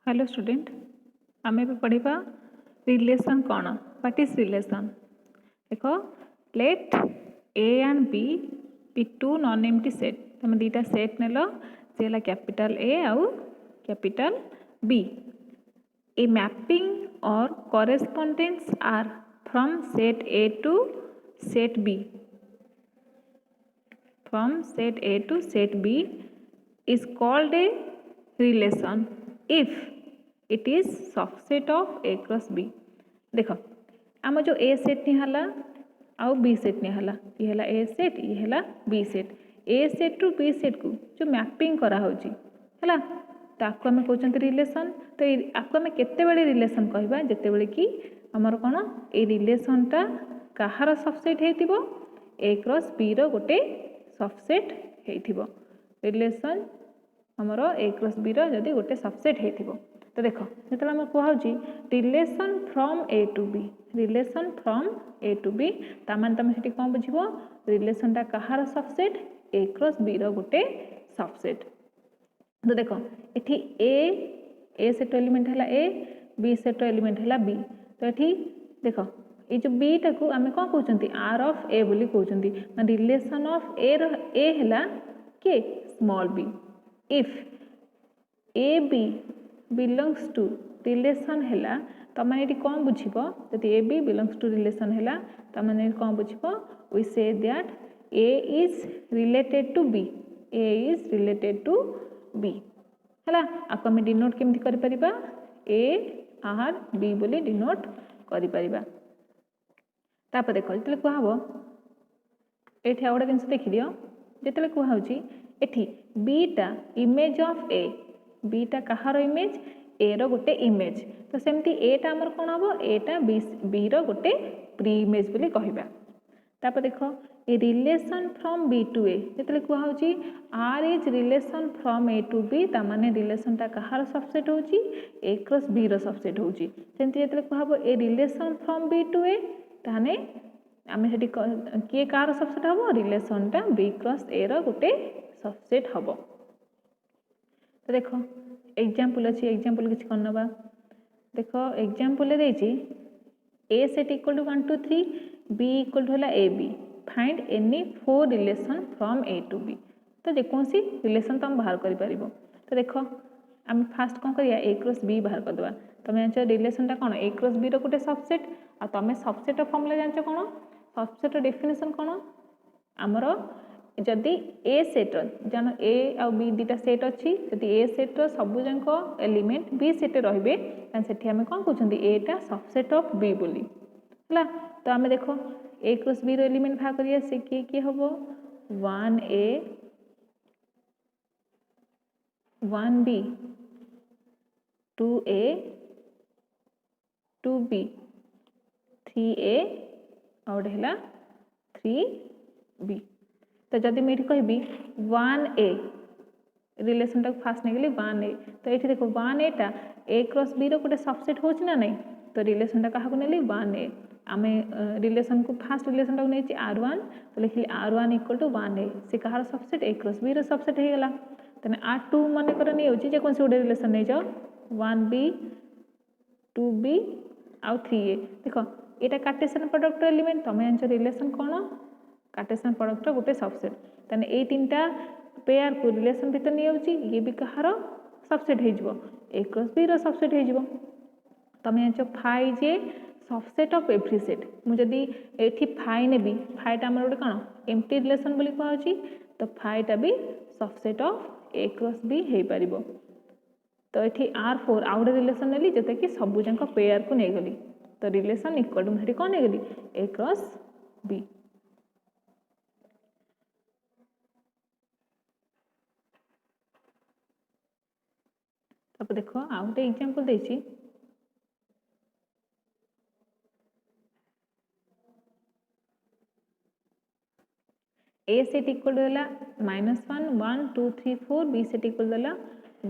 Hello student आमे भी पढ़िबा रिलेशन कौन व्हाट इज रिलेशन देखो let A and B be two non empty set तुम दीटा सेट नेलो से हला कैपिटल ए आउ कैपिटल बी ए मैपिंग और correspondence R from set A to set B from set A to set B is called a relation if it is subset of A cross B देख आम जो A set निहला आउ B set निहला ये हला A set ये हला B set A set to B set को जो मैपिंग करा होची हला ताको हमें कहउचंत रिलेशन तो आपको हमें केते बेले रिलेशन कहबा जते बेले कि हमर कोन ए रिलेशन टा कहार सबसेट हेतिबो A cross B रो गोटे सबसेट हेतिबो रिलेशन हमरो A क्रॉस B रो जदी गोटे सबसेट हेतिबो तो देखो जेतला हम कहउची relation from A to B relation from A to B ता मान तमे सेठी कोन बुझिबो रिलेशन ता कहार सबसेट A क्रॉस B रो गोटे सबसेट तो देखो एठी A सेट एलिमेंट हला A B सेट एलिमेंट हला B तो एठी देखो ये जो बी टा को आमे कोन कहउचंती आर ऑफ ए बोली कहउचंती relation of A row A हला के small B if A B belongs to relation हला त माने एटी कोन बुझिबो जति A B belongs to relation हला त माने कोन बुझिबो we say that A is related to B A is related to B हला आको हम डिनोट केमति करि परिबा ए आर बी बोली डिनोट करि परिबा तापर देखो जितले कुआ हबो एठी आउडा जिंस देखि दियो जितले कुआ होची एठी बी टा इमेज ऑफ ए बी टा कहार इमेज ए रो गोटे इमेज तो सेमती ए टा हमर कोन हबो ए टा बी रो गोटे प्री इमेज बोली कहिबा तापर देखो a relation from B to A जितले कुआ होची R is relation from A to B ता माने रिलेशन टा कहार सबसेट होची ए क्रॉस बी रो सबसेट होची सेमती जितले कुआ हबो a relation from B to A ताने आमे सेठी किए कार सबसेट हबो रिलेशन टा बी क्रॉस ए रो गोटे सबसेट हबो तो देखो एग्जांपल अछि एग्जांपल किछ करनबा देखो एग्जांपल ले देछि A set equal to 1 2 3 B equal to हला A B find any four relation from A to B तो जे कोनसी रिलेशन तो हम बाहर करि परिबो तो देखो हम फास्ट कोन करिया ए क्रॉस बी बाहर कर दवा तमे जानचो रिलेशन टा कोन ए क्रॉस बी रो गोटे सबसेट आ तमे सबसेट फॉर्मूला जानचो कोन सबसेट डेफिनेशन कोन हमरो जदी ए सेट जान ए आ बी दीटा सेट अछि जदी ए सेट रो सब जंको एलिमेंट बी सेट रहबे तन सेठी हमें कोन कहउछंदी ए टा सबसेट ऑफ बी बोली हला तो हमें देखो ए क्रॉस बी रो एलिमेंट भाग करिया से के हबो 1a 1b 2a 2b 3a और हला 3b तो जदि मैं कहबी 1a रिलेशन तक फास्ट नहीं गली 1a तो ये देखो 1a टा a क्रॉस b रो गोटे सबसेट होच ना नहीं तो रिलेशन टा कहा नेली 1a आमे रिलेशन को फास्ट रिलेशन टा नेछि r1 तो लिखली r1 इक्वल टू 1a से कहार सबसेट a क्रॉस b रो सबसेट हे गला तने r2 माने कर नै होछि जे कोन से गोटे रिलेशन नै जाओ 1b 2b आउ 3a देखो एटा कार्टेशियन प्रोडक्ट एलिमेंट तमे आंसर रिलेशन कोन कार्टेशियन प्रोडक्ट गोटे सबसेट तने ए तीनटा पेयर को रिलेशन भीतर नै होछि ये भी कहार सबसेट हे जिवो a क्रॉस b रो सबसेट हे जिवो तमे आंसर फाइ जे सबसेट ऑफ एवरी सेट मु जदी एठी फाइ नेबी फाइटा हमर गोटे कोन एम्प्टी रिलेशन बोली कहै छी तो फाइटा भी subset of a cross b हे परिबो तो एठी r4 आउडे रिलेशन नेली जते कि सब जंक पेयर को नै गली तो रिलेशन इक्वल टू हेठी कोन नै गली a क्रॉस b अब देखो आ गोटे एग्जांपल देछि a सेट इक्वल टू हला -1 1 2 3 4 b सेट इक्वल टू हला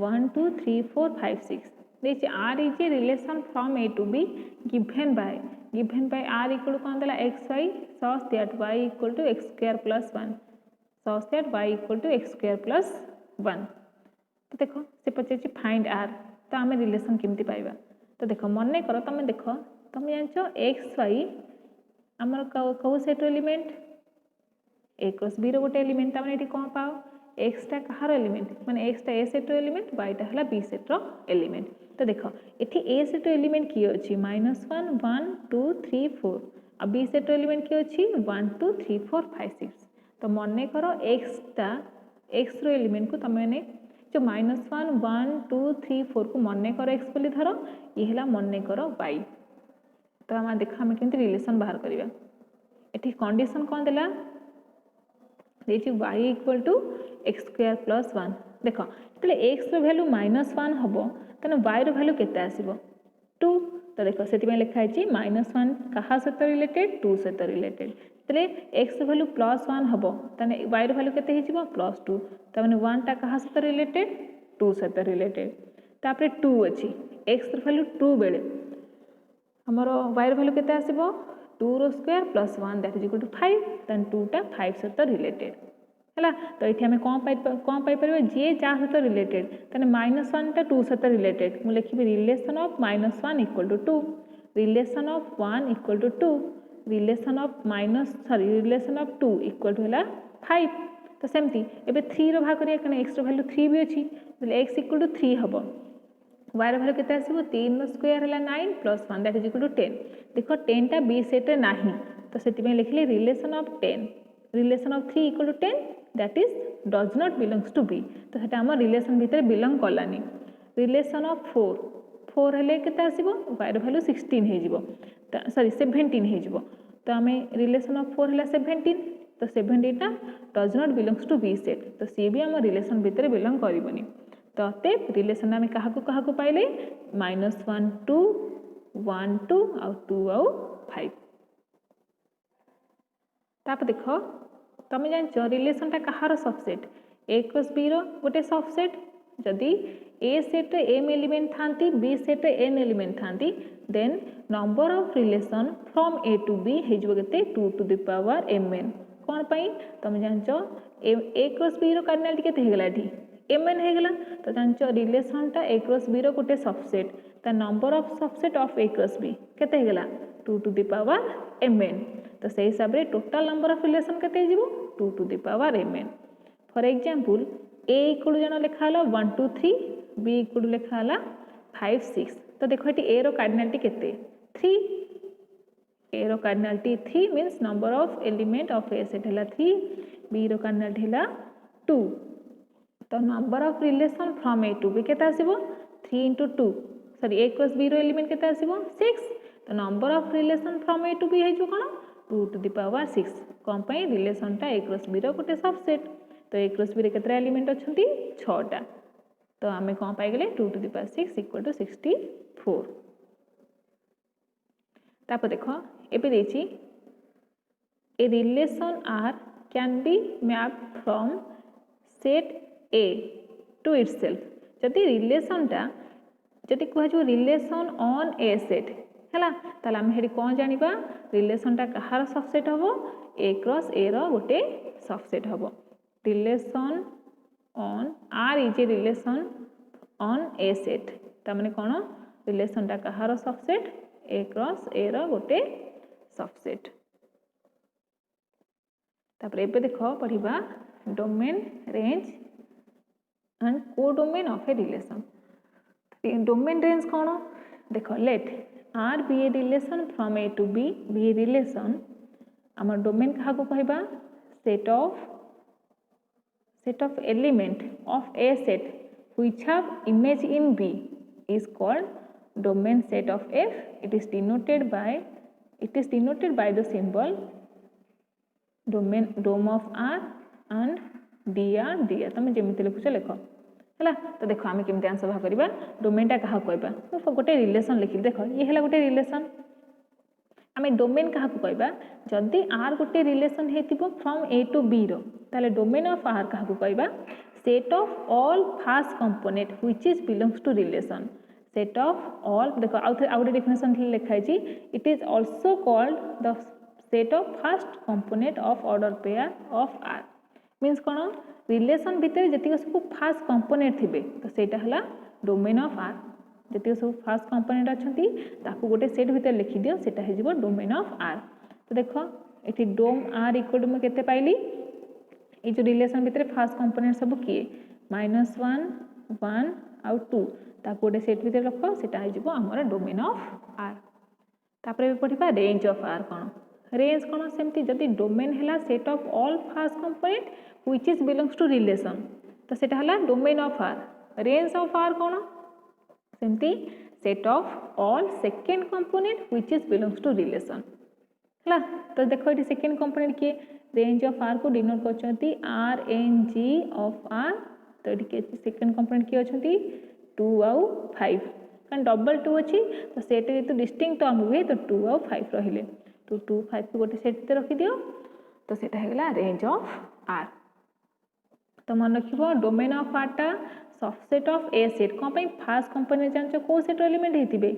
1 2 3 4 5 6 देछि r is a relation from a to b given by r equal to कोन दला xy such that y equal to x square plus 1 such that y equal to x square plus 1 तो देखो से पचे find r तो आम relation केमती पाइबा तो देख मन कर तुम देख तुम जान एक्स वाई आमर कौ सेट्र एलिमेंट ए क्रॉस बी रोटे एलिमेंट तमें ये कौन पाओ एक्सटा कहार एलिमेंट माने एक्सटा ए सेट्र एलिमेंट वाईटा है बी सेट्र एलिमेंट तो देख ये ए सेट्र एलिमेंट किए अच्छी -1 1 2 3 4 आ बी सेट्र एलिमेंट किए अच्छी 1 2 3 4 5 6 तो मन कर एक्सटा एक्स एलिमेंट को तुम मैंने जो -1 1 2 3 4 को मन कर एक्स बोली धर ये है मन कर वाई तो आम देख आम केमती रिलेसन बाहर करवा ये कंडीशन कौन देला देखिए Y equal to X square plus 1 देख जो एक्स भैल्यू -1 हम तेना वाई रैल्यू के आसो 2 तो देख से लिखाई -1 क्या सहित रिलेटेड 2 सहित रिलेटेड तेरे एक्स भैल्यू +1 हम तेने वाई रैल्यू के +2 तमें 1 टा क्या सहित रिलेटेड 2 सहित रिलेटेड तापर 2 अच्छी एक्स भैल्यू 2 बेले हमर वाई भैल्यू के आसो 2 रो square plus 1 that is equal to 5 then 2 टा 5 सहित रिलेटेड है तो ये आम कौन पाइपर जी जहाँ सहित रिलेटेड तेने -1 टा 2 सहित रिलेटेड मुझे लिखी relation of -1 equal to 2 relation of 1 equal to 2 relation of relation of 2 equal to है 5 तो सेमती एबे 3 रो भाग करिया कने एक्स रो वैल्यू 3 भी अच्छी एक्स इक्वल टू 3 हम वाई भैल्यू के आसो 3 स्क्वायर है 9 plus 1 that is equal to 10 देख 10 टा बी सेट्रे ना तो से लिखिले relation of 10 relation of 3 equal to 10 that is does not belongs to B तो से आम रिलेसन भितर बिलोंग कलानी रिलेसन ऑफ 4 हेले के आसो वाई भैल्यू 16 हो सॉरी 17 हो तो आम रिलेसन ऑफ 4 है 17 तो 17 टा does not belongs to B set तो सी भी आम रिलेसन भितर बिलोंग करनी तो अतएव रिलेसन आम क्या पाइले -1 2 1 2 आउ 2 आउ 5 तापर देख तुम जान रिलेसनटा कहार सबसेट ए क्रॉस बी रो गोटे सबसेट जदि ए सेट एम एलिमेंट थांती बी सेट एन एलिमेंट थांती then number of relation from A to B हो गए 2 टू द पावर mn कौन पाई तुम जान ए क्रॉस बी रो कार्डिनालिटी केते हेगला एठी mn हेगला तो जान रिलेसनटा ए क्रॉस बी रो गोटे subset the number of subset of A cross B केते हेगला 2 टू द पावर mn तो से हिसाब रे टोटल नंबर ऑफ रिलेसन केते जीवो 2 to the power mn for example a equal जन लिखा हला 1 2 3 b इक्वल लिखा हला 5 6 तो देखो एटी a रो कार्डिनालिटी केते 3 a रो cardinality 3 means number of element of a set हला 3 b रो कार्डिनालिटी हला 2 तो number of relation from A to B केते आसीबो 3 into 2 sorry A cross B रो एलिमेंट केते आसीबो 6 तो number of relation from A to B है जो कोन 2 टू द पावर 6 कोन पई रिलेसनटा ए क्रॉस बी रो गोटे सबसेट तो ए क्रॉस बी रे केते एलिमेंट अछंती 6 टा तो आमे कोन पाई गेले 2 to the power 6 equal to 64 तापर देखो एबे देछि A relation R can be mapped from set A to itself जदि रिलेसनटा जदि कह जो रिलेशन ऑन ए सेट हैला ताले हम हेडी कोन जानिबा रिलेसनटा कहार सबसेट हबो ए क्रॉस ए रो गोटे सबसेट हबो relation on R is a relation on A set ता माने कोन रिलेसनटा कहार सबसेट ए क्रॉस ए रो गोटे सबसेट तापर एबे देखो पढिबा domain range and codomain of a relation domain range कौन देख let R be a relation from A to B B a relation आम डोमेन क्या कहबा set of element of A set which have image in B is called domain set of F it is denoted by the symbol dom of R and D R तुम जमी लिखुच लिख है तो देख आम केमती आंसर बाहर करवा डोमेनटा क्या कहबा गोटे रिलेशन लिखी देख ये है गोटे रिलेशन आम डोमेन क्या कहबा जदि आर गोटे रिलेशन हो फ्रॉम ए टू बी रो ताले डोमेन ऑफ आर क्या कहबा set of all first component which is belongs to relation set of all देख आउ डेफिनेशन लिखाई it is also called the set of first component of order pair of R means कौन relation भितर जी सब first component थे तो सेटा है डोमेन ऑफ आर जति सब फास्ट कंपोनेंट अच्छी ताकू गोटे सेट भितर लिखि दियो सेटा हे जिवो डोमेन ऑफ आर। तो देख ये डोम आर इक्वल टू मैं केते पाइली ये जो रिलेशन भितर फास्ट कंपोनेंट सब किए -1 1 आउ 2 ताकू गोटे सेट भितर रख सेटा हे जिवो हमर डोमेन ऑफ आर। तापर पढ़िबा रेंज ऑफ आर कौन रेंज कौन सेमती जदि डोमेन है set of all first component which is belongs to relation तो सेटा हला domain of R. Range of R कौन सेमती set of all second component which is belongs to relation है। तो देखो ये सेकेंड कंपोनेंट किए रेंज ऑफ आर को डिनोट करछंती R N G of R. तो ये सेकेंड कंपोनेंट किए अछंती 2 आउ 5 कारण डबल 2 अच्छी तो सेट तो डिस्टिंक्ट टर्म हुए तो 2 आउ 5 रहिले तो 2 5 को गोटे सेट रखी दियो तो सेटा हेगला रेंज ऑफ आर। तो मन रखिबो डोमेन ऑफ आर टा सबसेट ऑफ ए सेट कौन पे फास्ट कंपोनेंट जानचो को सेट एलिमेंट हेतिबे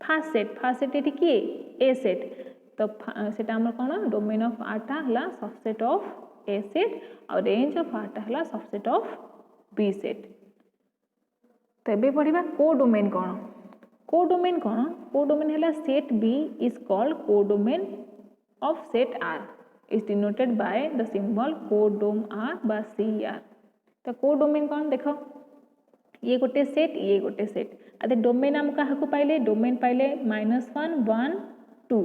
फास्ट सेट एटी किए ए सेट तो सेटा हमर कोन डोमेन ऑफ आर टा हला सबसेट ऑफ ए सेट और रेंज ऑफ आर टा हला सबसेट ऑफ बी सेट। तो एबे पढ़िबा कोडोमेन कौन कोडोमेन कौन कोडोमेन हला set B is called codomain of set R is denoted by the symbol codom R बा सी आर। तो कोडोमेन कौन देखो ये गोटे सेट अदे डोमेन हम कहा को पाइले डोमेन पाइले -1 1 2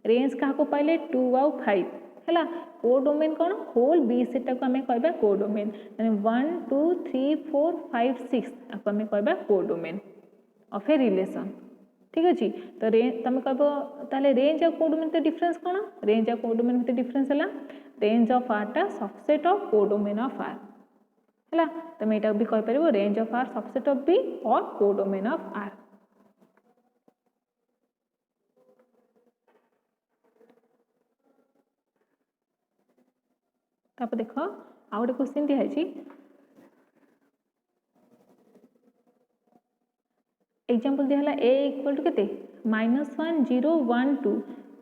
रेंज कहा को पाइले 2 आउ 5 हैला कोडोमेन कौन होल बी सेट को हमें कहबा कोडोमेन माने 1 2 3 4 5 6 आपको हमें कहबा कोडोमेन ऑफ ए रिलेशन ठीक अछि। तो रेंज तुम कहबो ताले रेंज और कोडोमेन तो डिफरेंस कौन रेंज और कोडोमेन में डिफरेंस हला रेंज ऑफ आर टा subset of codomain of R है। तो मैं भी कह पार range of R subset of B और कोडोमेन ऑफ आर। तापर देख आउ गोटे क्वेश्चन दिखाई एग्जांपल दिहला a इक्वल टू केते -1 0 1 2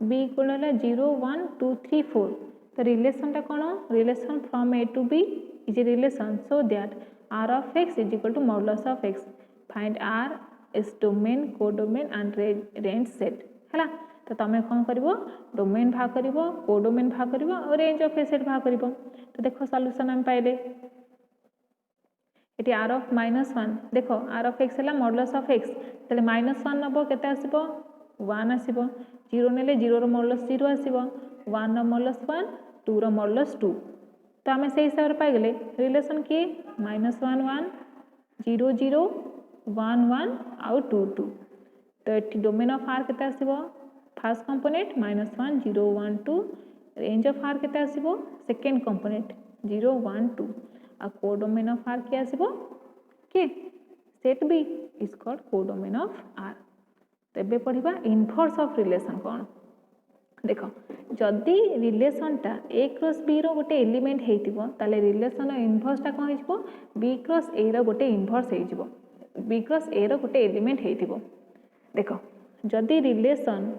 b इक्वल हला 0 1 2 3 4। तो रिलेशन टा कोन relation from a to b is a relation so that r of x is equal to modulus of x. Find r is domain codomain and range set है। तो तुम कौन कर डोमेन भाग कर कोडोमेन भाग कर और रेंज ऑफ ए सेट भाग कर। तो देखो सॉल्यूशन हम पाइले ये आर ऑफ -1 देख आर ऑफ एक्स है मॉडुलस ऑफ एक्स तेल -1 नब के आसो 1 आसो 0 ने 0 मॉडुलस 0 आसो 1 मॉडुलस 1 2 मॉडुलस 2। तो आम से हिसाब से पाइगले रिलेशन किए -1 1 0 0 1 1 आउ 2 2। तो ये डोमेन ऑफ आर के आसो first component -1 0 1 2 range of R के आसो सेकेंड कंपोनेंट 0 1 2 आ कोडोमेन ऑफ आर के आसो के set B is called codomain of R. तो ये पढ़ा इनवर्स ऑफ रिलेशन कौन देख जदि रिलेशनटा ए क्रॉस बी रो गोटे एलिमेंट होइतिबो ताले रिलेशन इनवर्सटा कौन होइजिबो बी क्रॉस ए रो गोटे इनवर्स होइजिबो बी क्रॉस ए रो गोटे एलिमेंट होइतिबो। देख जदि रिलेशन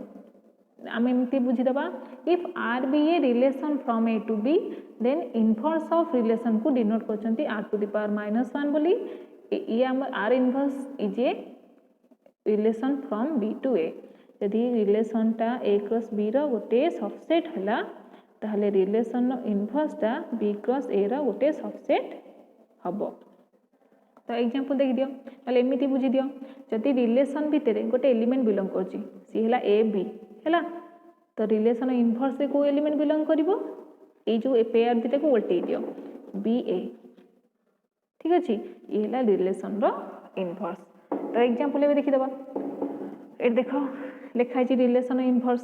आम एमती बुझीदबा if R be a relation from A to B then inverse of relation को डिनोट करछंती आर टू द पावर -1 बोली ये हमर R inverse is a relation from B to A. यदि रिलेशनटा ए क्रॉस बी रो गोटे सबसेट हला ताहले रिलेशन इनवर्सटा बी क्रॉस ए रो गोटे सबसेट हबो। तो एग्जांपल देख दियो ताले एमिति बुझी दियो जदि रिलेशन भितरे गोटे एलिमेंट बिलोंग करची सी हला ए बी हला तो रिलेशन इनवर्स रे को एलिमेंट बिलोंग करिवो ए जो ए पेयर भितर को उल्टे दियो बी ए ठीक अछि ये हला रिलेशन रो इनवर्स। तो एग्जांपल ए देखि दबा ए देखो लिखा है relation inverse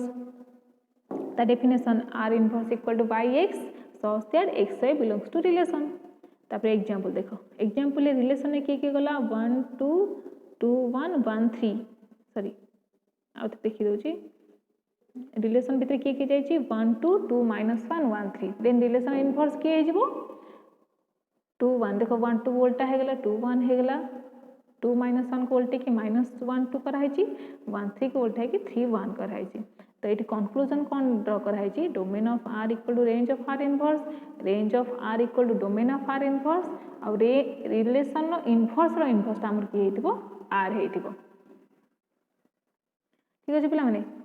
the definition R inverse equal to Y X such that X Y belongs to relation. तापर एग्जांपल देखो एग्जांपल रिलेशन किए गला 1 2 2 1 1 3 सॉरी आ देखि दोची रिलेशन भितर किए जाइए 1 2 2 -1 1 3 देन रिलेशन इनवर्स किए हो 2 1 देखो 1 2 वोल्टा है गला 2 1 है गला 2 -1 को उल्टे कि -1 2 कराई 1 3 को उल्टा कि 3 1 कराई। तो ये कंक्लूजन कौन ड्र कराई domain of R equal to range of R inverse equal to domain of R inverse और रिलेशन इनवर्स इनवर्सटा आमर किए आर हो। ठीक अच्छे पे